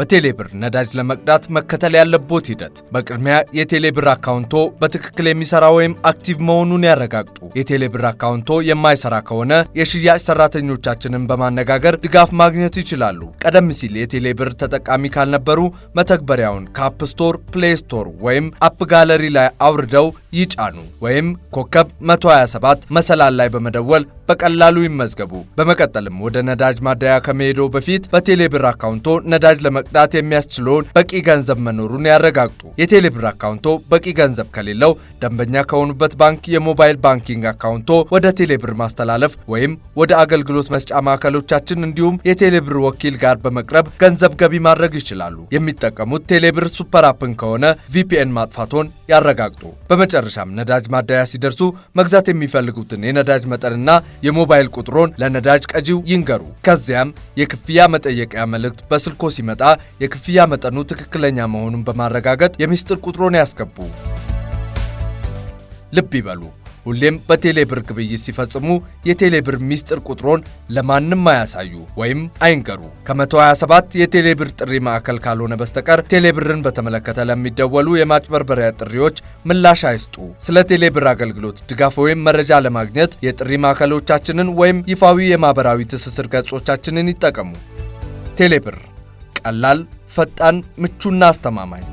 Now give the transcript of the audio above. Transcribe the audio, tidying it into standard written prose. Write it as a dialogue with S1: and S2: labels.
S1: በቴሌብር ነዳጅ ለመቅዳት መከተል ያለቦት ሂደት በቅድሚያ የቴሌብር አካውንቶ በትክክል የሚሰራ ወይም አክቲቭ መሆኑን ያረጋግጡ። የቴሌብር አካውንቶ የማይሰራ ከሆነ የሽያጭ ሰራተኞቻችንን በማነጋገር ድጋፍ ማግኘት ይችላሉ። ቀደም ሲል የቴሌብር ተጠቃሚ ካልነበሩ መተግበሪያውን ከአፕ ስቶር፣ ፕሌይ ስቶር ወይም አፕ ጋለሪ ላይ አውርደው ይጫኑ ወይም ኮከብ 127 መሰላል ላይ በመደወል በቀላሉ ይመዝገቡ። በመቀጠልም ወደ ነዳጅ ማደያ ከመሄዶ በፊት በቴሌብር አካውንቶ ነዳጅ ለመቅዳት የሚያስችለውን በቂ ገንዘብ መኖሩን ያረጋግጡ። የቴሌብር አካውንቶ በቂ ገንዘብ ከሌለው ደንበኛ ከሆኑበት ባንክ የሞባይል ባንኪንግ አካውንቶ ወደ ቴሌብር ማስተላለፍ ወይም ወደ አገልግሎት መስጫ ማዕከሎቻችን እንዲሁም የቴሌብር ወኪል ጋር በመቅረብ ገንዘብ ገቢ ማድረግ ይችላሉ። የሚጠቀሙት ቴሌብር ሱፐር አፕን ከሆነ ቪፒኤን ማጥፋቶን ያረጋግጡ። በመጨረሻም ነዳጅ ማደያ ሲደርሱ መግዛት የሚፈልጉትን የነዳጅ መጠንና የሞባይል ቁጥሮን ለነዳጅ ቀጂው ይንገሩ። ከዚያም የክፍያ መጠየቂያ መልእክት በስልኮ ሲመጣ የክፍያ መጠኑ ትክክለኛ መሆኑን በማረጋገጥ የሚስጥር ቁጥሮን ያስገቡ። ልብ ይበሉ፣ ሁሌም በቴሌብር ግብይት ሲፈጽሙ የቴሌብር ሚስጥር ቁጥሮን ለማንም አያሳዩ ወይም አይንገሩ። ከ127 የቴሌብር ጥሪ ማዕከል ካልሆነ በስተቀር ቴሌብርን በተመለከተ ለሚደወሉ የማጭበርበሪያ ጥሪዎች ምላሽ አይስጡ። ስለ ቴሌብር አገልግሎት ድጋፍ ወይም መረጃ ለማግኘት የጥሪ ማዕከሎቻችንን ወይም ይፋዊ የማህበራዊ ትስስር ገጾቻችንን ይጠቀሙ። ቴሌብር ቀላል፣ ፈጣን፣ ምቹና አስተማማኝ